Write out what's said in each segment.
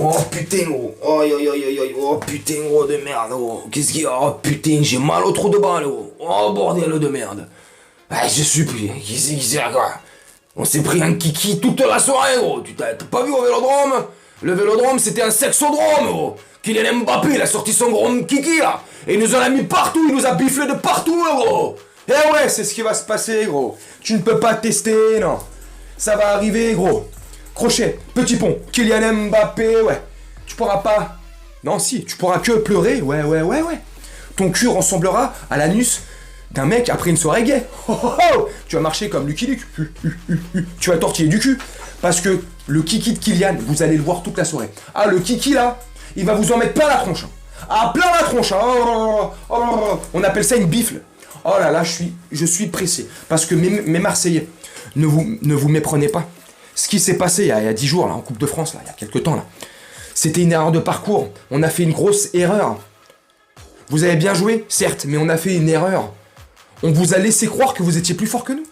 Oh putain gros, aïe aïe aïe aïe aïe, oh putain gros de merde gros, qu'est-ce qu'il y a? Oh putain, j'ai mal au trou de balle gros, oh bordel de merde. Ah je suis pris, qui c'est quoi? On s'est pris un kiki toute la soirée gros, t'as pas vu au Vélodrome? Le Vélodrome c'était un sexodrome gros. Kylian Mbappé il a sorti son gros kiki là, et il nous en a mis partout, il nous a biflé de partout là, gros. Eh ouais, c'est ce qui va se passer gros, tu ne peux pas tester, non. Ça va arriver gros. Crochet, petit pont, Kylian Mbappé, ouais. Tu pourras pas... Non, si, tu pourras que pleurer, ouais. Ton cul ressemblera à l'anus d'un mec après une soirée gay. Tu vas marcher comme Lucky Luke. Tu vas tortiller du cul. Parce que le kiki de Kylian, vous allez le voir toute la soirée. Ah, le kiki là, il va vous en mettre plein la tronche. Ah, plein la tronche. On appelle ça une bifle. Oh là là, je suis pressé. Parce que mes Marseillais, ne vous méprenez pas. Ce qui s'est passé il y a 10 jours, là, en Coupe de France, là, il y a quelques temps, là, c'était une erreur de parcours. On a fait une grosse erreur. Vous avez bien joué, certes, mais on a fait une erreur. On vous a laissé croire que vous étiez plus fort que nous.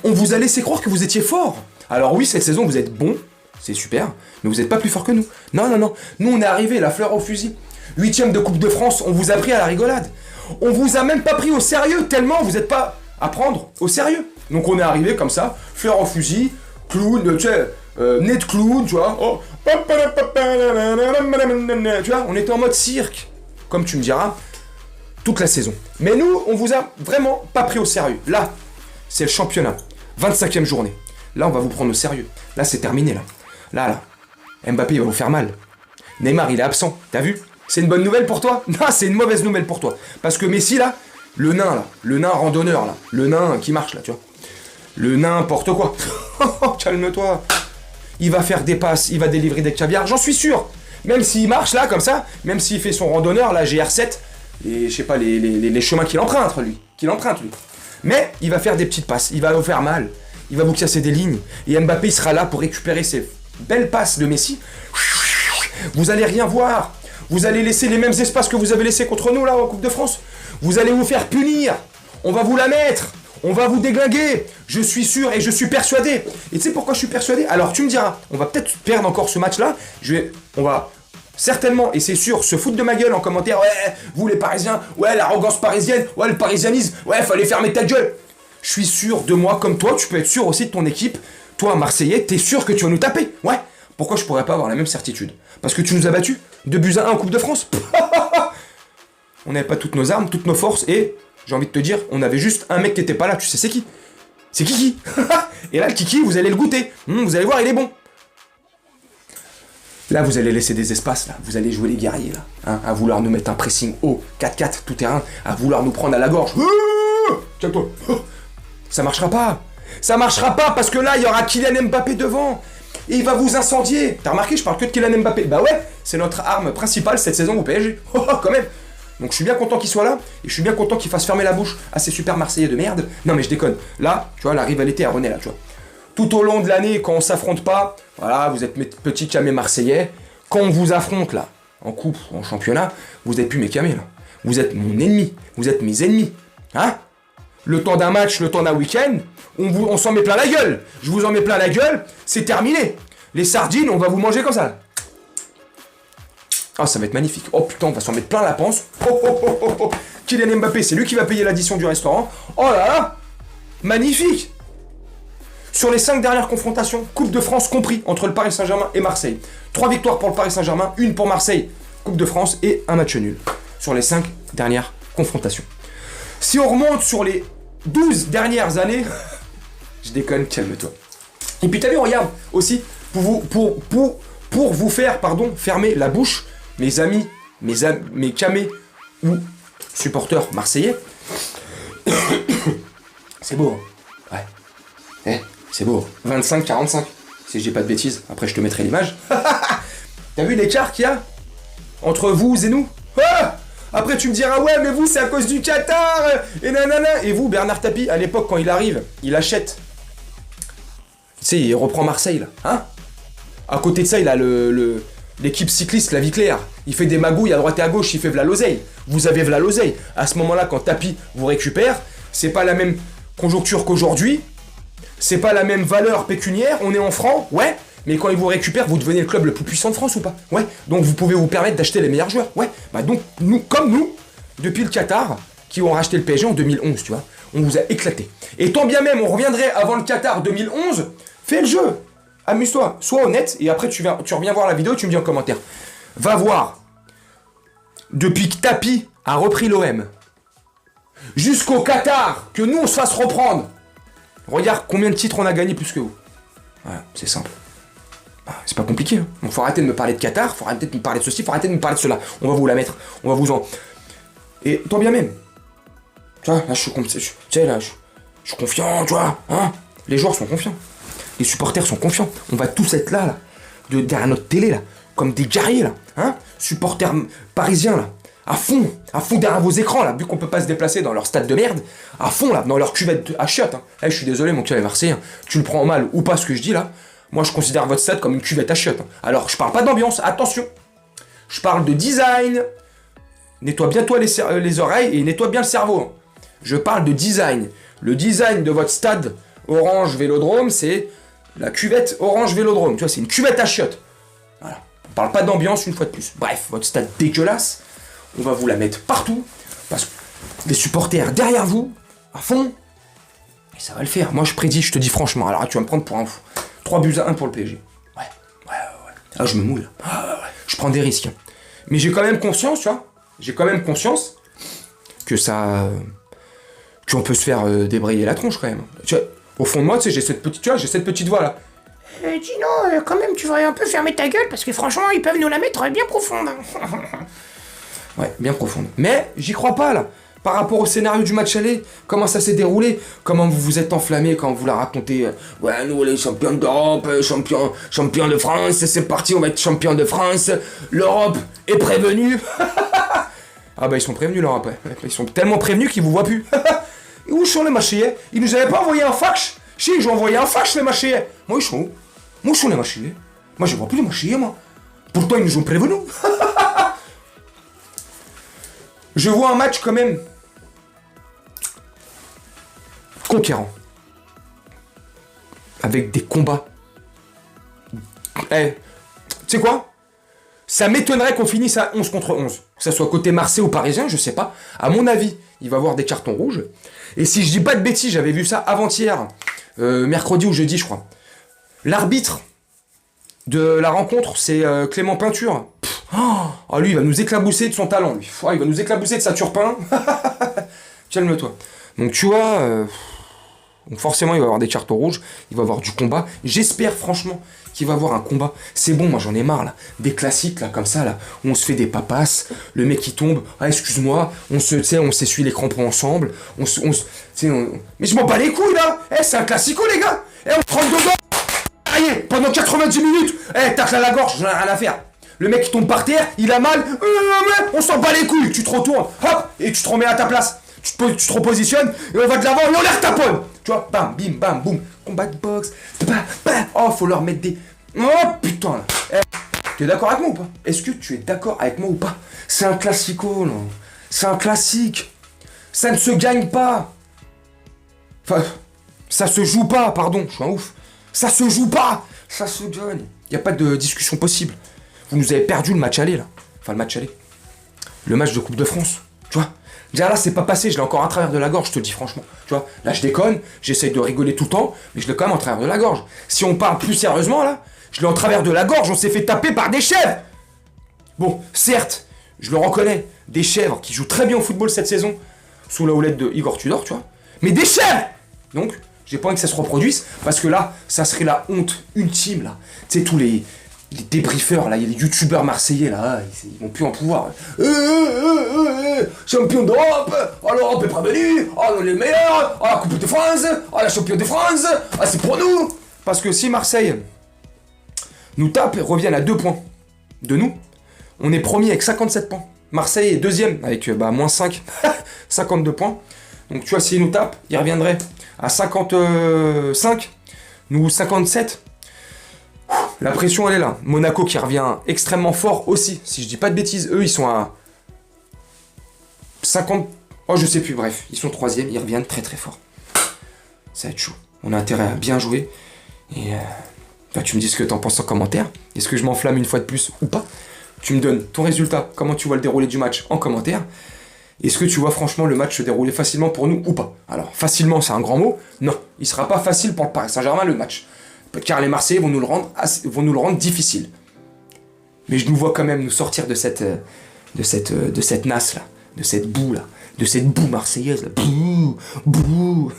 On vous a laissé croire que vous étiez fort. Alors oui, cette saison, vous êtes bon, c'est super, mais vous n'êtes pas plus fort que nous. Non. Nous, on est arrivé, la fleur au fusil. 8ème de Coupe de France, on vous a pris à la rigolade. On vous a même pas pris au sérieux, tellement vous n'êtes pas à prendre au sérieux. Donc on est arrivé comme ça, fleur au fusil, clown, tu sais, nez de clown, tu vois. Oh. Tu vois, on était en mode cirque, comme tu me diras, toute la saison. Mais nous, on vous a vraiment pas pris au sérieux. Là, c'est le championnat, 25e journée. Là, on va vous prendre au sérieux. Là, c'est terminé, là. Là. Mbappé, il va vous faire mal. Neymar, il est absent, t'as vu? C'est une bonne nouvelle pour toi? Non, c'est une mauvaise nouvelle pour toi. Parce que Messi, là, le nain randonneur, là, le nain qui marche, là, tu vois. Le n'importe quoi. Calme-toi. Il va faire des passes, il va délivrer des caviars, j'en suis sûr. Même s'il marche là, comme ça, même s'il fait son randonneur, la GR7, et je sais pas, les chemins qu'il emprunte, lui. Mais il va faire des petites passes, il va vous faire mal. Il va vous casser des lignes. Et Mbappé, il sera là pour récupérer ces belles passes de Messi. Vous allez rien voir. Vous allez laisser les mêmes espaces que vous avez laissés contre nous, là, en Coupe de France. Vous allez vous faire punir. On va vous la mettre. On va vous déglinguer, je suis sûr et je suis persuadé. Et tu sais pourquoi je suis persuadé? Alors tu me diras, on va peut-être perdre encore ce match-là. On va certainement, et c'est sûr, se foutre de ma gueule en commentaire. Ouais, vous les Parisiens, ouais, l'arrogance parisienne, ouais, le parisianisme, ouais, fallait fermer ta gueule. Je suis sûr de moi comme toi, tu peux être sûr aussi de ton équipe. Toi, Marseillais, t'es sûr que tu vas nous taper? Ouais. Pourquoi je pourrais pas avoir la même certitude? Parce que tu nous as battus 2-1 en Coupe de France. On n'avait pas toutes nos armes, toutes nos forces et... J'ai envie de te dire, on avait juste un mec qui était pas là, tu sais c'est qui? C'est Kiki. Et là, le Kiki, vous allez le goûter. Vous allez voir, il est bon. Là, vous allez laisser des espaces, là. Vous allez jouer les guerriers, là. Hein, à vouloir nous mettre un pressing haut, 4-4, tout terrain, à vouloir nous prendre à la gorge. Calme-toi. Ça marchera pas. Ça marchera pas parce que là, il y aura Kylian Mbappé devant. Et il va vous incendier. T'as remarqué, je parle que de Kylian Mbappé. Bah ouais, c'est notre arme principale cette saison au PSG. Quand même. Donc je suis bien content qu'il soit là, et je suis bien content qu'il fasse fermer la bouche à ces super Marseillais de merde. Non mais je déconne, là, tu vois, la rivalité elle renaît là, tu vois. Tout au long de l'année, quand on s'affronte pas, voilà, vous êtes mes petits camés marseillais. Quand on vous affronte là, en coupe, en championnat, vous êtes plus mes camés là. Vous êtes mon ennemi, vous êtes mes ennemis. Hein? Le temps d'un match, le temps d'un week-end, on s'en met plein la gueule. Je vous en mets plein la gueule, c'est terminé. Les sardines, on va vous manger comme ça. Ah, ça va être magnifique. Oh putain, on va s'en mettre plein la panse. Kylian Mbappé, c'est lui qui va payer l'addition du restaurant. Oh là là, magnifique. Sur les 5 dernières confrontations, Coupe de France compris, entre le Paris Saint-Germain et Marseille. 3 victoires pour le Paris Saint-Germain, 1 pour Marseille, Coupe de France et un match nul. Sur les 5 dernières confrontations. Si on remonte sur les 12 dernières années, je déconne, calme-toi. Et puis t'as vu, regarde, aussi, pour vous faire, fermer la bouche, mes amis, mes camés ou supporters marseillais, c'est beau, hein. Ouais, c'est beau, 25-45, si je dis pas de bêtises, après je te mettrai l'image. T'as vu l'écart qu'il y a entre vous et nous? Après tu me diras, ouais mais vous c'est à cause du Qatar, et nanana. Et vous, Bernard Tapie, à l'époque quand il arrive, il achète, tu sais, il reprend Marseille là, hein. À côté de ça, il a l'équipe cycliste, la vie claire. Il fait des magouilles à droite et à gauche, il fait v'là l'oseille. Vous avez v'là l'oseille. À ce moment-là, quand Tapie vous récupère, c'est pas la même conjoncture qu'aujourd'hui, c'est pas la même valeur pécuniaire, on est en francs, ouais, Mais quand ils vous récupèrent, vous devenez le club le plus puissant de France ou pas? Ouais. Donc vous pouvez vous permettre d'acheter les meilleurs joueurs. Ouais. Bah donc, nous, comme nous, depuis le Qatar, qui ont racheté le PSG en 2011, tu vois, on vous a éclaté. Et tant bien même, on reviendrait avant le Qatar 2011, fais le jeu. Amuse-toi. Sois honnête, et après tu reviens voir la vidéo et tu me dis en commentaire. Va voir. Depuis que Tapi a repris l'OM, jusqu'au Qatar, que nous on se fasse reprendre. Regarde combien de titres on a gagné plus que vous. Voilà, c'est simple. C'est pas compliqué. Hein. Donc faut arrêter de me parler de Qatar, faut arrêter de me parler de ceci, faut arrêter de me parler de cela. On va vous la mettre, on va vous en... Et tant bien même. Tu vois, là je suis je suis confiant, tu vois. Hein, les joueurs sont confiants. Les supporters sont confiants. On va tous être là, derrière notre télé, là. Comme des guerriers, là. Hein, supporters parisiens, là. À fond derrière vos écrans, là, vu qu'on peut pas se déplacer dans leur stade de merde, à fond, là, dans leur cuvette à chiottes. Hein. Je suis désolé, mon cœur est marseillais, hein. Tu le prends mal ou pas ce que je dis, là. Moi, je considère votre stade comme une cuvette à chiottes. Hein. Alors, je parle pas d'ambiance, attention. Je parle de design. Nettoie bien toi les oreilles et nettoie bien le cerveau. Hein. Je parle de design. Le design de votre stade Orange Vélodrome, c'est la cuvette Orange Vélodrome. Tu vois, c'est une cuvette à chiottes. Voilà. On parle pas d'ambiance une fois de plus. Bref, votre stade dégueulasse. On va vous la mettre partout, parce que les supporters derrière vous, à fond, et ça va le faire. Moi je prédis, je te dis franchement, alors tu vas me prendre pour un fou. 3-1 pour le PSG. Ouais. Ah, je me mouille. Je prends des risques. Mais j'ai quand même conscience, tu vois, que ça... qu'on peut se faire débrayer la tronche quand même. Tu vois, au fond de moi, tu sais, j'ai cette petite voix là. Dino, quand même, tu devrais un peu fermer ta gueule, parce que franchement, ils peuvent nous la mettre bien profonde. Ouais, bien profonde. Mais j'y crois pas là. Par rapport au scénario du match aller, comment ça s'est déroulé, comment vous vous êtes enflammé quand vous la racontez. Ouais, nous les champions d'Europe, champions de France, c'est parti, on va être champions de France. L'Europe est prévenue. Ah bah ils sont prévenus l'Europe. Ouais. Ils sont tellement prévenus qu'ils vous voient plus. Et où sont les Marseillais? Ils nous avaient pas envoyé un fax? Si, ils ont envoyé un fax les Marseillais. Moi ils sont où? Moi où sont les Marseillais? Moi je vois plus les Marseillais moi. Pourtant ils nous ont prévenus. Je vois un match quand même conquérant. Avec des combats. Tu sais quoi? Ça m'étonnerait qu'on finisse à 11 contre 11. Que ça soit côté Marseille ou Parisien, je sais pas. À mon avis, il va y avoir des cartons rouges. Et si je dis pas de bêtises, j'avais vu ça avant-hier, mercredi ou jeudi, je crois. L'arbitre de la rencontre, c'est Clément Peinture. Oh, lui, il va nous éclabousser de son talent, lui. Oh, il va nous éclabousser de sa turpin. Calme-toi. Donc, tu vois, donc forcément, il va y avoir des cartons rouges. Il va y avoir du combat. J'espère, franchement, qu'il va y avoir un combat. C'est bon, moi, j'en ai marre, là. Des classiques, là, comme ça, là, où on se fait des papasses. Le mec, qui tombe. Ah, excuse-moi. On s'essuie les crampons ensemble. Mais je m'en bats les couilles, là. C'est un classico, les gars. On se rentre dedans. Allez, pendant 90 minutes. Tacle à la gorge, j'en ai rien à faire. Le mec qui tombe par terre, il a mal, on s'en bat les couilles, tu te retournes, hop, et tu te remets à ta place. Tu te repositionnes, et on va de l'avant, et on les retaponne. Tu vois, bam, bim, bam, boum, combat de boxe, oh, faut leur mettre des... Oh, putain, là. Tu es d'accord avec moi ou pas? Est-ce que tu es d'accord avec moi ou pas? C'est un classico, là. C'est un classique. Ça ne se gagne pas. Enfin, ça se joue pas, pardon, je suis un ouf. Ça se joue pas, ça se gagne. Y a pas de discussion possible. Vous nous avez perdu le match aller, là. Enfin, le match aller. Le match de Coupe de France, tu vois. Déjà là, c'est pas passé, je l'ai encore à travers de la gorge, je te le dis franchement. Tu vois, là, je déconne, j'essaye de rigoler tout le temps, mais je l'ai quand même en travers de la gorge. Si on parle plus sérieusement, là, je l'ai en travers de la gorge, on s'est fait taper par des chèvres. Bon, certes, je le reconnais, des chèvres qui jouent très bien au football cette saison, sous la houlette de Igor Tudor, tu vois. Mais des chèvres! Donc, j'ai pas envie que ça se reproduise, parce que là, ça serait la honte ultime, là. Tu sais, tous les débriefeurs, là, il y a les youtubeurs marseillais, là, ils vont plus en pouvoir. Champion d'Europe, oh l'Europe est prévenue, oh on est les meilleurs, oh la Coupe de France, oh la Champion de France, ah c'est pour nous. Parce que si Marseille nous tape et revienne à 2 points de nous, on est premier avec 57 points. Marseille est deuxième avec moins 5, 52 points. Donc tu vois, s'ils nous tapent, ils reviendraient à 55, nous 57. La pression elle est là. Monaco qui revient extrêmement fort aussi. Si je dis pas de bêtises, eux ils sont à 50... Oh je sais plus, bref. Ils sont 3e, ils reviennent très très fort. Ça va être chaud. On a intérêt à bien jouer. Et Bah, tu me dis ce que t'en penses en commentaire. Est-ce que je m'enflamme une fois de plus ou pas? Tu me donnes ton résultat, comment tu vois le déroulé du match en commentaire. Est-ce que tu vois franchement le match se dérouler facilement pour nous ou pas? Alors, facilement, c'est un grand mot. Non, il sera pas facile pour le Paris Saint-Germain le match. Car les Marseillais vont nous le rendre difficile. Mais je nous vois quand même nous sortir de cette nasse là, de cette boue là, de cette boue marseillaise là. Bouh.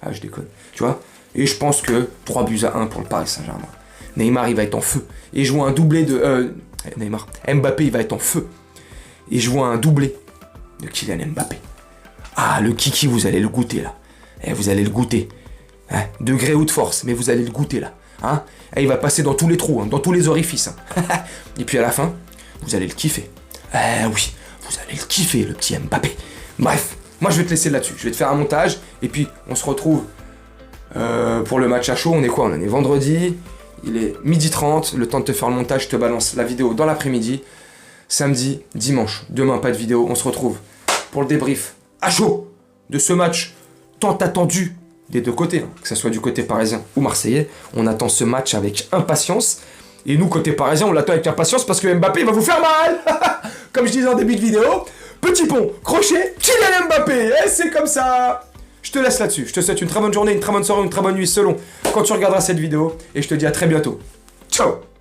Ah, je déconne. Tu vois? Et je pense que 3-1 pour le Paris Saint-Germain. Neymar, il va être en feu. Et je vois un doublé de... Mbappé, il va être en feu. Et je vois un doublé de Kylian Mbappé. Ah, le kiki, vous allez le goûter, là. Vous allez le goûter. Hein, degré ou de force, mais vous allez le goûter, là. Hein, il va passer dans tous les trous, hein, dans tous les orifices. Hein. Et puis à la fin, vous allez le kiffer. Oui, vous allez le kiffer, le petit Mbappé. Bref, moi, je vais te laisser là-dessus. Je vais te faire un montage. Et puis, on se retrouve pour le match à chaud. On est quoi? On est vendredi. Il est 12h30, le temps de te faire le montage, je te balance la vidéo dans l'après-midi. Samedi, dimanche, demain pas de vidéo, on se retrouve pour le débrief à chaud de ce match tant attendu des deux côtés, hein, que ce soit du côté parisien ou marseillais. On attend ce match avec impatience. Et nous, côté parisien, on l'attend avec impatience parce que Mbappé va vous faire mal. Comme je disais en début de vidéo, petit pont, crochet, Kylian Mbappé, c'est comme ça. Je te laisse là-dessus. Je te souhaite une très bonne journée, une très bonne soirée, une très bonne nuit selon quand tu regarderas cette vidéo. Et je te dis à très bientôt. Ciao.